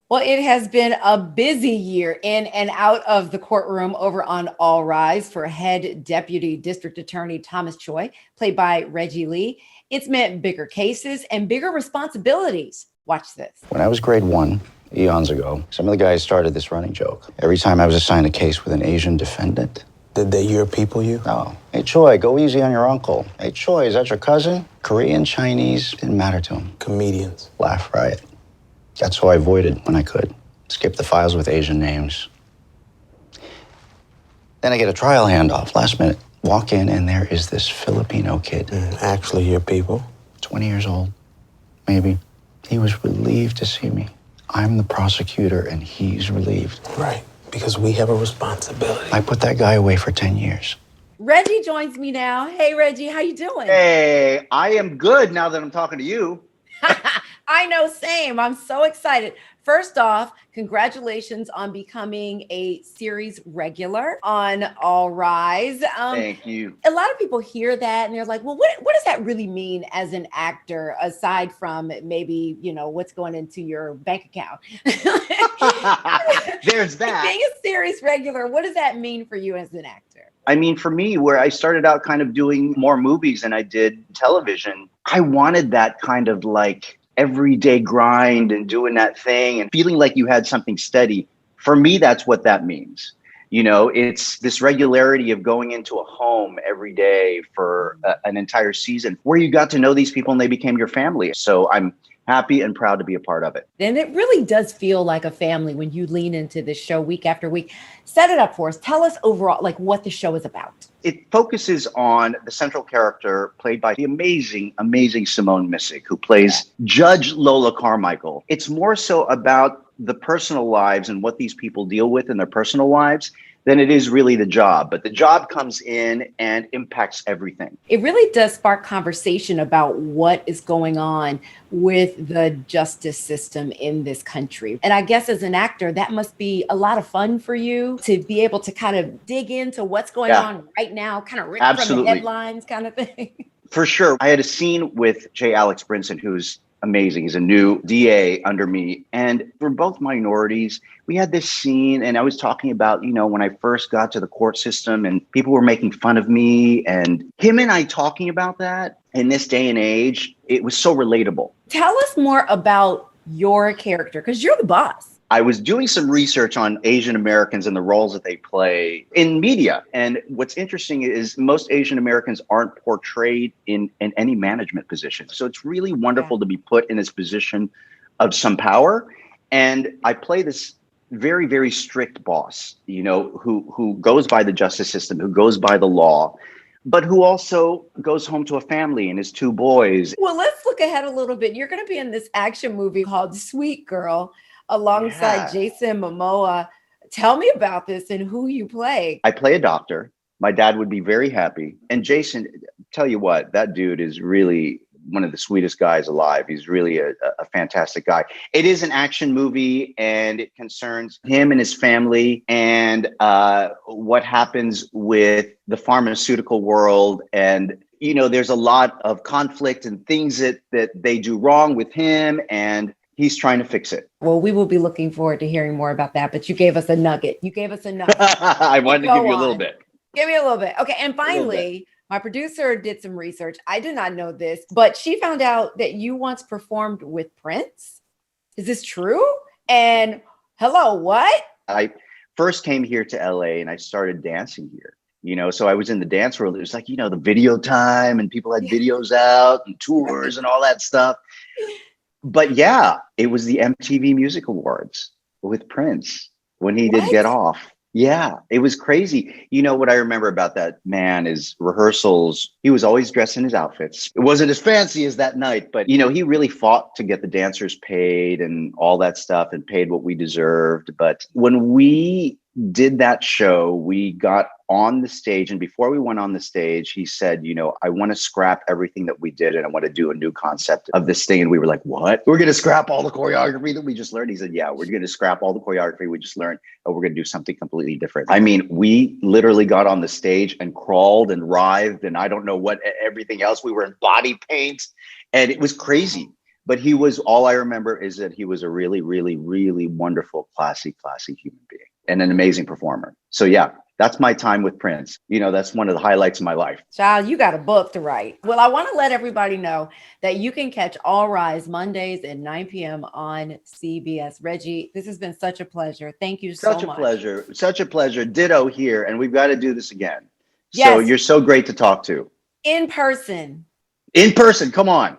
Well, it has been a busy year in and out of the courtroom over on All Rise for head deputy district attorney Thomas Choi, played by Reggie Lee. It's meant bigger cases and bigger responsibilities. Watch this. When I was grade one, eons ago, some of the guys started this running joke. Every time I was assigned a case with an Asian defendant. Did they your people you? No. Hey, Choi, go easy on your uncle. Hey, Choi, is that your cousin? Korean, Chinese, didn't matter to him. Comedians. Laugh riot. That's who I avoided when I could. Skip the files with Asian names. Then I get a trial handoff, last minute. Walk in, and there is this Filipino kid. Actually, your people. 20 years old, maybe. He was relieved to see me. I'm the prosecutor, and he's relieved. Right, because we have a responsibility. I put that guy away for 10 years. Reggie joins me now. Hey, Reggie, how you doing? Hey, I am good now that I'm talking to you. I know, same. I'm so excited. First off, congratulations on becoming a series regular on All Rise. Thank you. A lot of people hear that and they're like, well, what does that really mean as an actor, aside from maybe, what's going into your bank account? There's that. Being a series regular, what does that mean for you as an actor? I mean, for me, where I started out kind of doing more movies than I did television, I wanted that kind of like everyday grind and doing that thing and feeling like you had something steady. For me, that's what that means. It's this regularity of going into a home every day for an entire season where you got to know these people and they became your family. So I'm happy and proud to be a part of it. And it really does feel like a family when you lean into this show week after week. Set it up for us. Tell us overall, like, what the show is about. It focuses on the central character played by the amazing, amazing Simone Missick, who plays Judge Lola Carmichael. It's more so about the personal lives and what these people deal with in their personal lives than it is really the job. But the job comes in and impacts everything. It really does spark conversation about what is going on with the justice system in this country. And I guess as an actor, that must be a lot of fun for you to be able to kind of dig into what's going on right now, kind of ripped from the headlines kind of thing. For sure. I had a scene with J. Alex Brinson, who's amazing. He's a new DA under me. And we're both minorities. We had this scene and I was talking about, when I first got to the court system and people were making fun of me, and him and I talking about that in this day and age, it was so relatable. Tell us more about your character, because you're the boss. I was doing some research on Asian Americans and the roles that they play in media. And what's interesting is most Asian Americans aren't portrayed in any management position. So it's really wonderful to be put in this position of some power. And I play this very, very strict boss, who goes by the justice system, who goes by the law, but who also goes home to a family and his two boys. Well, let's look ahead a little bit. You're going to be in this action movie called Sweet Girl, alongside Jason Momoa. Tell me about this and who you play. I play a doctor. My dad would be very happy. And Jason, tell you what, that dude is really one of the sweetest guys alive. He's really a fantastic guy. It is an action movie and it concerns him and his family and what happens with the pharmaceutical world. And there's a lot of conflict and things that they do wrong with him, and he's trying to fix it. Well, we will be looking forward to hearing more about that, but you gave us a nugget. I wanted to give you a little bit. Give me a little bit. Okay. And finally, my producer did some research. I did not know this, but she found out that you once performed with Prince. Is this true? And hello, what? I first came here to LA and I started dancing here. So I was in the dance world. It was like, the video time and people had videos out and tours and all that stuff. But yeah, it was the MTV Music Awards with Prince when he did Get Off. Yeah, it was crazy. What I remember about that man is rehearsals. He was always dressed in his outfits. It wasn't as fancy as that night, but, he really fought to get the dancers paid and all that stuff and paid what we deserved. But when we did that show, we got on the stage, and before we went on the stage, he said, I want to scrap everything that we did and I want to do a new concept of this thing. And we were like, what? We're going to scrap all the choreography that we just learned? He said, yeah, we're going to scrap all the choreography we just learned and we're going to do something completely different. I mean, we literally got on the stage and crawled and writhed and I don't know what, everything else. We were in body paint and it was crazy. But he was, all I remember is that he was a really, really, really wonderful, classy human being and an amazing performer. So yeah, that's my time with Prince. You know, that's one of the highlights of my life. Child, you got a book to write. Well, I want to let everybody know that you can catch All Rise Mondays at 9 p.m. on CBS. Reggie, this has been such a pleasure. Thank you so much. Such a pleasure. Such a pleasure. Ditto here. And we've got to do this again. Yes. So you're so great to talk to. In person. In person. Come on.